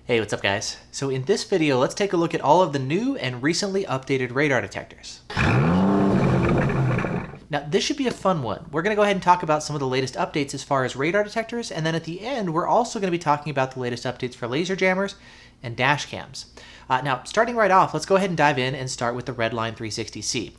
Hey, what's up guys? So in this video, let's take a look at all of the new and recently updated radar detectors. Now this should be a fun one. We're going to go ahead and talk about some of the latest updates as far as radar detectors, and then at the end, we're also going to be talking about the latest updates for laser jammers and dash cams. Now, starting right off, let's go ahead and dive in and start with the Redline 360C.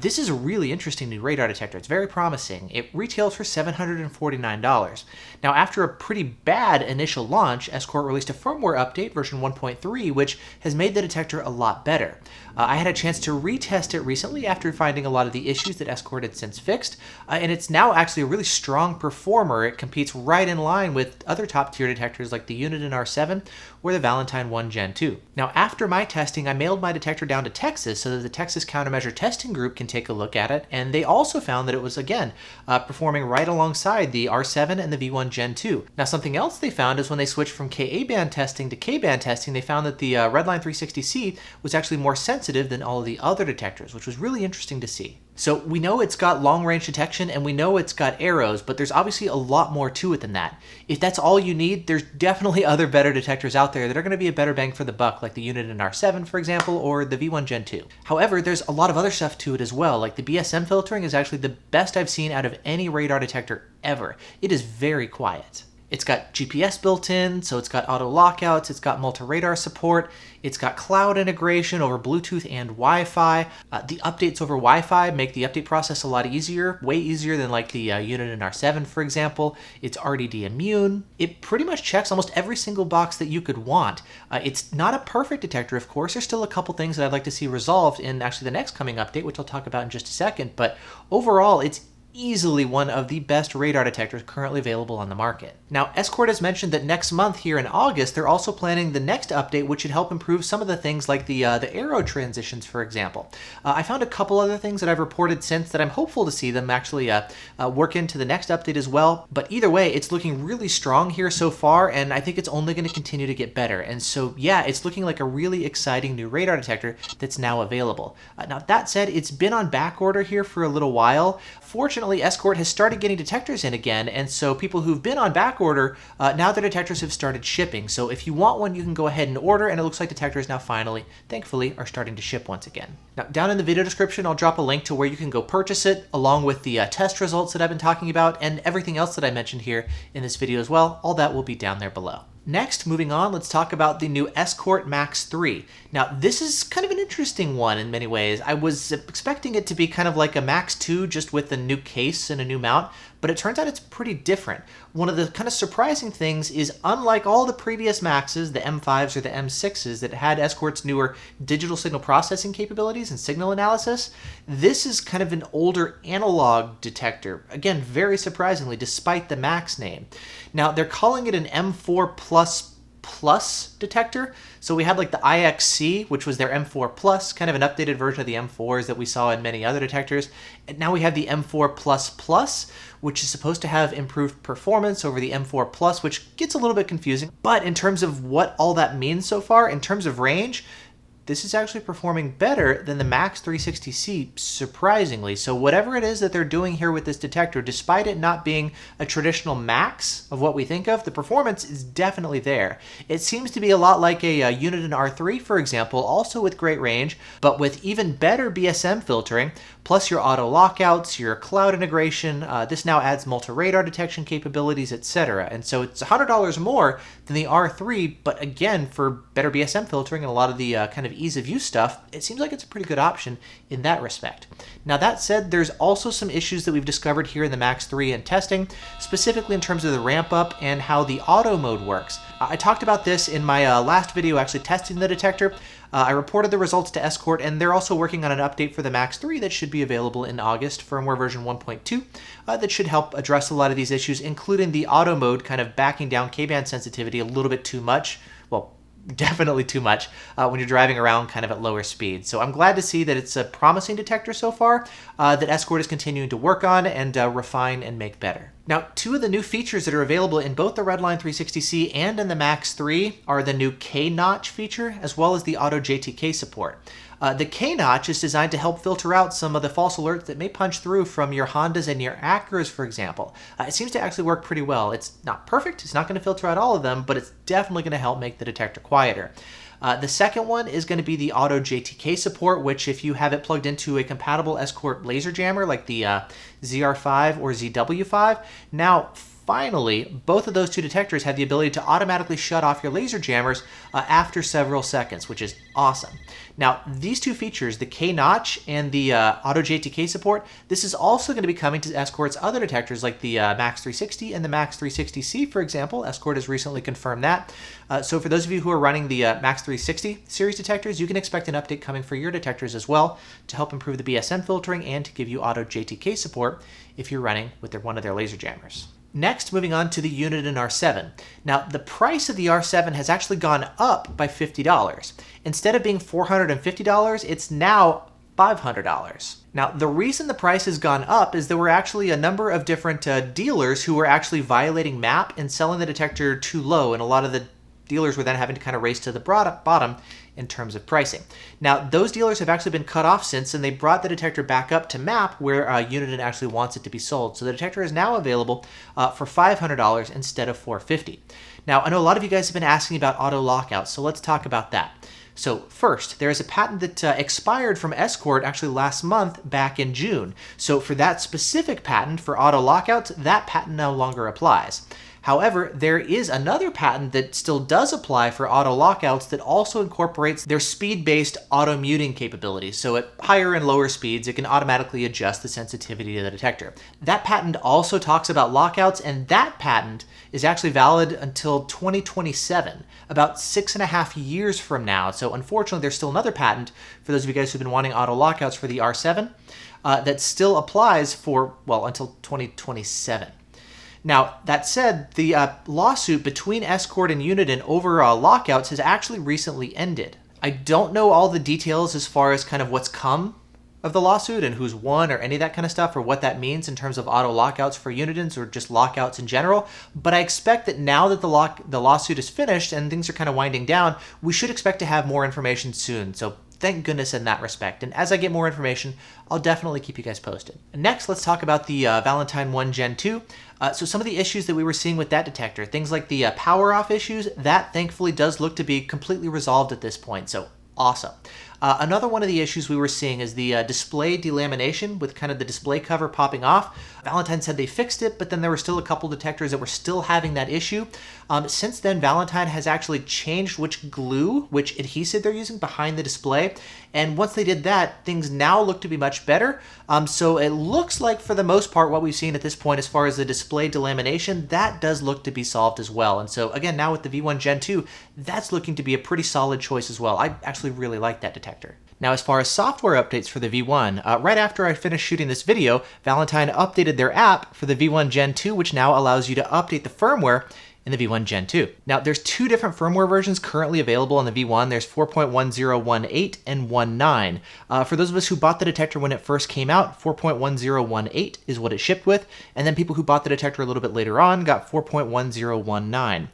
This is a really interesting new radar detector. It's very promising. It retails for $749. Now, after a pretty bad initial launch, Escort released a firmware update, version 1.3, which has made the detector a lot better. I had a chance to retest it recently after finding a lot of the issues that Escort had since fixed, and it's now actually a really strong performer. It competes right in line with other top-tier detectors like the Uniden R7 or the Valentine 1 Gen 2. Now, after my testing, I mailed my detector down to Texas so that the Texas Countermeasure Testing Group can take a look at it, and they also found that it was, again, performing right alongside the R7 and the V1 Gen 2. Now, something else they found is when they switched from Ka-band testing to K-band testing, they found that the Redline 360C was actually more sensitive than all of the other detectors, which was really interesting to see. So we know it's got long-range detection and we know it's got arrows, but there's obviously a lot more to it than that. If that's all you need, there's definitely other better detectors out there that are going to be a better bang for the buck, like the Uniden R7, for example, or the V1 Gen 2. However, there's a lot of other stuff to it as well, like the BSM filtering is actually the best I've seen out of any radar detector ever. It is very quiet. It's got GPS built in, so it's got auto lockouts, it's got multi-radar support, it's got cloud integration over Bluetooth and Wi-Fi. The updates over Wi-Fi make the update process a lot easier, way easier than like the Uniden R7, for example. It's RDD immune. It pretty much checks almost every single box that you could want. It's not a perfect detector, of course. There's still a couple things that I'd like to see resolved in actually the next coming update, which I'll talk about in just a second, but overall, it's easily one of the best radar detectors currently available on the market. Now, Escort has mentioned that next month here in August, they're also planning the next update, which should help improve some of the things like the arrow transitions, for example. I found a couple other things that I've reported since that I'm hopeful to see them actually work into the next update as well. But either way, it's looking really strong here so far, and I think it's only going to continue to get better. And so, yeah, it's looking like a really exciting new radar detector that's now available. Now, that said, it's been on back order here for a little while. Fortunately, Escort has started getting detectors in again, and so people who've been on back order, now their detectors have started shipping. So if you want one, you can go ahead and order, and it looks like detectors now finally, thankfully, are starting to ship once again. Now, down in the video description, I'll drop a link to where you can go purchase it, along with the test results that I've been talking about, and everything else that I mentioned here in this video as well. All that will be down there below. Next, moving on, let's talk about the new Escort Max 3. Now, this is kind of an interesting one in many ways. I was expecting it to be kind of like a Max 2, just with a new case and a new mount, but it turns out it's pretty different. One of the kind of surprising things is, unlike all the previous Maxes, the M5s or the M6s that had Escort's newer digital signal processing capabilities and signal analysis, this is kind of an older analog detector. Again, very surprisingly, despite the Max name. Now, they're calling it an M4 Plus detector. So we had like the IXC, which was their M4 Plus, kind of an updated version of the M4s that we saw in many other detectors. And now we have the M4 Plus, which is supposed to have improved performance over the M4 Plus, which gets a little bit confusing. But in terms of what all that means so far, in terms of range, this is actually performing better than the Max 360C, surprisingly. So whatever it is that they're doing here with this detector, despite it not being a traditional Max of what we think of, the performance is definitely there. It seems to be a lot like a Uniden R3, for example, also with great range, but with even better BSM filtering, plus your auto lockouts, your cloud integration. This now adds multi-radar detection capabilities, etc. And so it's $100 more than the R3, but again, for better BSM filtering and a lot of the kind of ease of use stuff, it seems like it's a pretty good option in that respect. Now, that said, there's also some issues that we've discovered here in the Max 3 in testing, specifically in terms of the ramp up and how the auto mode works. I talked about this in my last video actually testing the detector. I reported the results to Escort, and they're also working on an update for the Max 3 that should be available in August, firmware version 1.2, that should help address a lot of these issues, including the auto mode kind of backing down K-band sensitivity a little bit too much. Well, definitely too much when you're driving around kind of at lower speeds. So I'm glad to see that it's a promising detector so far that Escort is continuing to work on and refine and make better. Now, two of the new features that are available in both the Redline 360C and in the Max 3 are the new K-notch feature, as well as the auto JTK support. The K-notch is designed to help filter out some of the false alerts that may punch through from your Hondas and your Acuras, for example. It seems to actually work pretty well. It's not perfect, it's not going to filter out all of them, but it's definitely going to help make the detector quieter. The second one is going to be the auto JTK support, which if you have it plugged into a compatible Escort laser jammer like the ZR5 or ZW5, now finally, both of those two detectors have the ability to automatically shut off your laser jammers after several seconds, which is awesome. Now, these two features, the K-notch and the auto JTK support, this is also going to be coming to Escort's other detectors like the Max 360 and the Max 360C, for example. Escort has recently confirmed that. So for those of you who are running the Max 360 series detectors, you can expect an update coming for your detectors as well to help improve the BSM filtering and to give you auto JTK support if you're running with one of their laser jammers. Next, moving on to the Uniden R7. Now, the price of the R7 has actually gone up by $50. Instead of being $450, it's now $500. Now, the reason the price has gone up is there were actually a number of different dealers who were actually violating MAP and selling the detector too low, and a lot of the dealers were then having to kind of race to the bottom in terms of pricing. Now, those dealers have actually been cut off since, and they brought the detector back up to MAP where Uniden actually wants it to be sold. So the detector is now available for $500 instead of $450. Now, I know a lot of you guys have been asking about auto lockouts, so let's talk about that. So first, there is a patent that expired from Escort actually last month back in June. So for that specific patent for auto lockouts, that patent no longer applies. However, there is another patent that still does apply for auto lockouts that also incorporates their speed-based auto muting capabilities. So at higher and lower speeds, it can automatically adjust the sensitivity of the detector. That patent also talks about lockouts, and that patent is actually valid until 2027, about 6.5 years from now. So unfortunately, there's still another patent for those of you guys who've been wanting auto lockouts for the R7 that still applies for, well, until 2027. Now, that said, the lawsuit between Escort and Uniden over lockouts has actually recently ended. I don't know all the details as far as kind of what's come of the lawsuit and who's won or any of that kind of stuff or what that means in terms of auto lockouts for Unidens or just lockouts in general, but I expect that now that the lawsuit is finished and things are kind of winding down, we should expect to have more information soon. So thank goodness in that respect. And as I get more information, I'll definitely keep you guys posted. Next, let's talk about the Valentine 1 Gen 2. So some of the issues that we were seeing with that detector, things like the power off issues, that thankfully does look to be completely resolved at this point. So awesome. Another one of the issues we were seeing is the display delamination with kind of the display cover popping off. Valentine said they fixed it, but then there were still a couple detectors that were still having that issue. Since then, Valentine has actually changed which adhesive they're using behind the display. And once they did that, things now look to be much better. So it looks like for the most part, what we've seen at this point as far as the display delamination, that does look to be solved as well. And so again, now with the V1 Gen 2, that's looking to be a pretty solid choice as well. I actually really like that detector. Now, as far as software updates for the V1, right after I finished shooting this video, Valentine updated their app for the V1 Gen 2, which now allows you to update the firmware in the V1 Gen 2. Now, there's two different firmware versions currently available on the V1. There's 4.1018 and 19. For those of us who bought the detector when it first came out, 4.1018 is what it shipped with, and then people who bought the detector a little bit later on got 4.1019.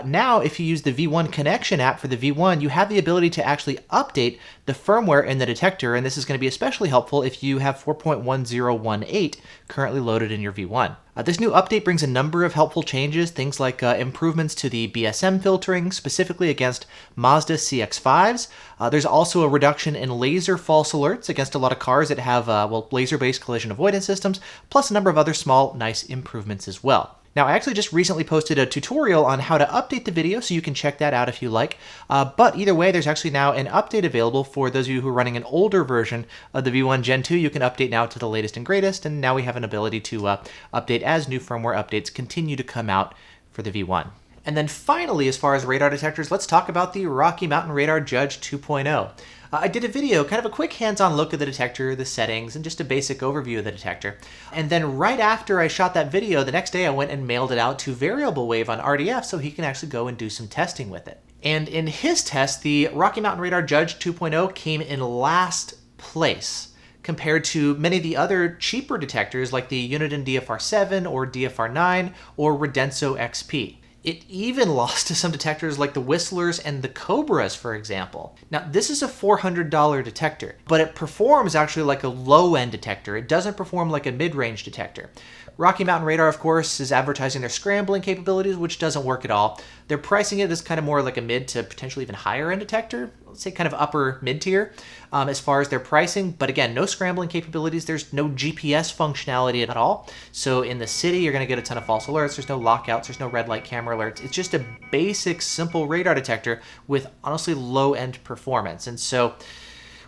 Now, if you use the V1 Connection app for the V1, you have the ability to actually update the firmware in the detector, and this is going to be especially helpful if you have 4.1018 currently loaded in your V1. This new update brings a number of helpful changes, things like improvements to the BSM filtering, specifically against Mazda CX-5s. There's also a reduction in laser false alerts against a lot of cars that have laser-based collision avoidance systems, plus a number of other small, nice improvements as well. Now, I actually just recently posted a tutorial on how to update the video, so you can check that out if you like. But either way, there's actually now an update available for those of you who are running an older version of the V1 Gen 2. You can update now to the latest and greatest, and now we have an ability to update as new firmware updates continue to come out for the V1. And then finally, as far as radar detectors, let's talk about the Rocky Mountain Radar Judge 2.0. I did a video, kind of a quick hands-on look at the detector, the settings, and just a basic overview of the detector. And then right after I shot that video, the next day I went and mailed it out to Variable Wave on RDF so he can actually go and do some testing with it. And in his test, the Rocky Mountain Radar Judge 2.0 came in last place, compared to many of the other cheaper detectors like the Uniden DFR7 or DFR9 or Redenso XP. It even lost to some detectors like the Whistlers and the Cobras, for example. Now, this is a $400 detector, but it performs actually like a low-end detector. It doesn't perform like a mid-range detector. Rocky Mountain Radar, of course, is advertising their scrambling capabilities, which doesn't work at all. They're pricing it as kind of more like a mid to potentially even higher-end detector, let's say kind of upper mid-tier as far as their pricing. But again, no scrambling capabilities. There's no GPS functionality at all. So in the city, you're going to get a ton of false alerts. There's no lockouts. There's no red light camera alerts. It's just a basic, simple radar detector with honestly low-end performance. And so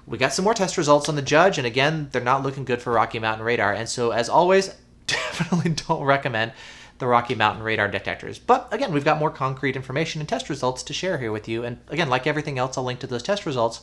we got some more test results on the Judge. And again, they're not looking good for Rocky Mountain Radar. And so as always, definitely don't recommend the Rocky Mountain Radar detectors. But again, we've got more concrete information and test results to share here with you. And again, like everything else, I'll link to those test results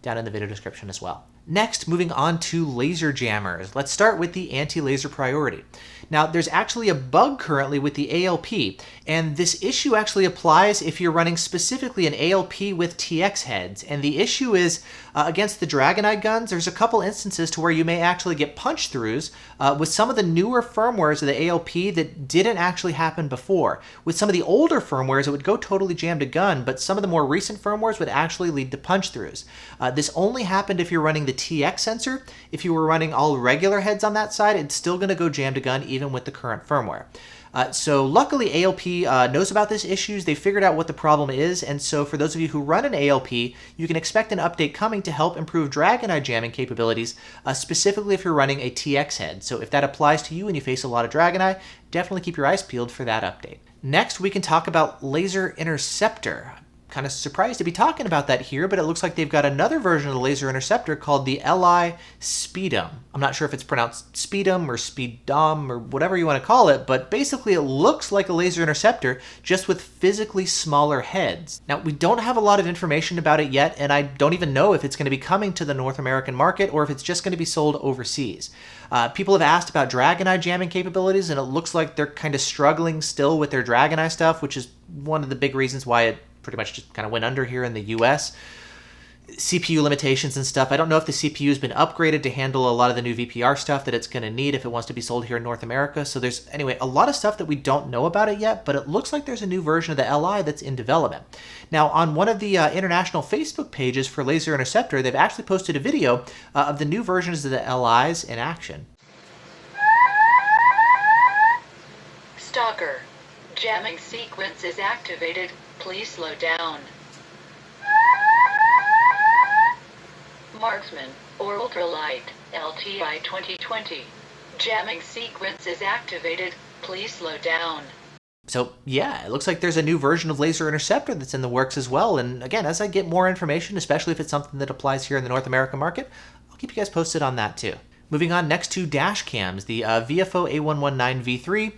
down in the video description as well. Next, moving on to laser jammers. Let's start with the AntiLaser Priority. Now, there's actually a bug currently with the ALP, and this issue actually applies if you're running specifically an ALP with TX heads. And the issue is against the DragonEye guns, there's a couple instances to where you may actually get punch-throughs with some of the newer firmwares of the ALP that didn't actually happen before. With some of the older firmwares, it would go totally jammed a gun, but some of the more recent firmwares would actually lead to punch-throughs. This only happened if you're running the TX sensor. If you were running all regular heads on that side, it's still going to go jam to gun even with the current firmware. So luckily ALP knows about this issues. They figured out what the problem is, and so for those of you who run an ALP, you can expect an update coming to help improve DragonEye jamming capabilities, specifically if you're running a TX head. So if that applies to you and you face a lot of DragonEye, definitely keep your eyes peeled for that update. Next, we can talk about Laser Interceptor. Kind of surprised to be talking about that here, but it looks like they've got another version of the Laser Interceptor called the LI Speedom. I'm not sure if it's pronounced Speedom or Speedom or whatever you want to call it, but basically it looks like a Laser Interceptor just with physically smaller heads. Now, we don't have a lot of information about it yet, and I don't even know if it's going to be coming to the North American market or if it's just going to be sold overseas. People have asked about DragonEye jamming capabilities, and it looks like they're kind of struggling still with their DragonEye stuff, which is one of the big reasons why it pretty much just kind of went under here in the US. CPU limitations and stuff. I don't know if the CPU has been upgraded to handle a lot of the new VPR stuff that it's going to need if it wants to be sold here in North America. So there's, anyway, a lot of stuff that we don't know about it yet, but it looks like there's a new version of the LI that's in development. Now, on one of the international Facebook pages for Laser Interceptor, they've actually posted a video of the new versions of the LIs in action. Stalker. Jamming sequence is activated. Please slow down. Marksman, or Ultralight, LTI 2020. Jamming sequence is activated. Please slow down. So yeah, it looks like there's a new version of Laser Interceptor that's in the works as well. And again, as I get more information, especially if it's something that applies here in the North American market, I'll keep you guys posted on that too. Moving on next to dash cams, the Viofo A119 V3,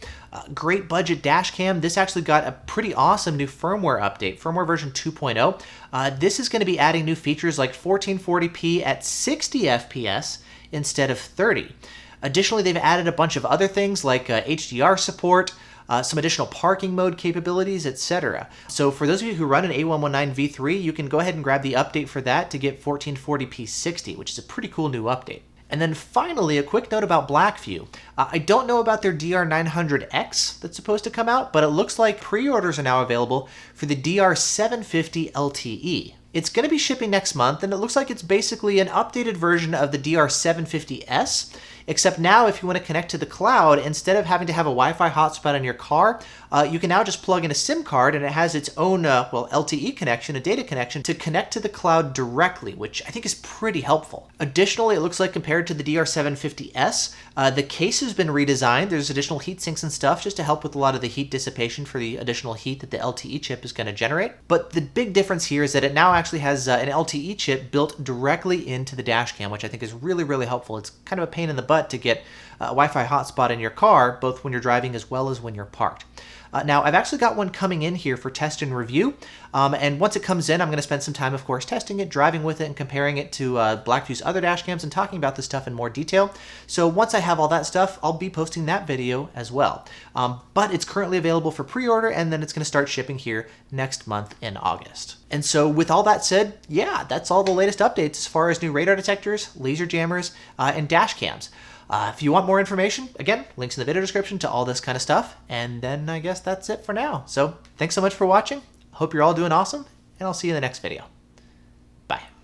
great budget dash cam. This actually got a pretty awesome new firmware update, firmware version 2.0. This is going to be adding new features like 1440p at 60 FPS instead of 30. Additionally, they've added a bunch of other things like HDR support, some additional parking mode capabilities, etc. So for those of you who run an A119 V3, you can go ahead and grab the update for that to get 1440p 60, which is a pretty cool new update. And then finally, a quick note about Blackvue. I don't know about their DR900X that's supposed to come out, but it looks like pre-orders are now available for the DR750LTE. It's going to be shipping next month, and it looks like it's basically an updated version of the DR750S, except now if you want to connect to the cloud, instead of having to have a Wi-Fi hotspot in your car, you can now just plug in a SIM card, and it has its own LTE connection, a data connection, to connect to the cloud directly, which I think is pretty helpful. Additionally, it looks like compared to the DR750S, the case has been redesigned. There's additional heat sinks and stuff just to help with a lot of the heat dissipation for the additional heat that the LTE chip is going to generate. But the big difference here is that it now actually has an LTE chip built directly into the dash cam, which I think is really, really helpful. It's kind of a pain in the butt to get a Wi-Fi hotspot in your car, both when you're driving as well as when you're parked. Now, I've actually got one coming in here for test and review, and once it comes in, I'm going to spend some time, of course, testing it, driving with it, and comparing it to Blackvue's other dash cams and talking about this stuff in more detail. So once I have all that stuff, I'll be posting that video as well. But it's currently available for pre-order, and then it's going to start shipping here next month in August. And so with all that said, yeah, that's all the latest updates as far as new radar detectors, laser jammers, and dash cams. If you want more information, again, links in the video description to all this kind of stuff. And then I guess that's it for now. So thanks so much for watching. Hope you're all doing awesome, and I'll see you in the next video. Bye.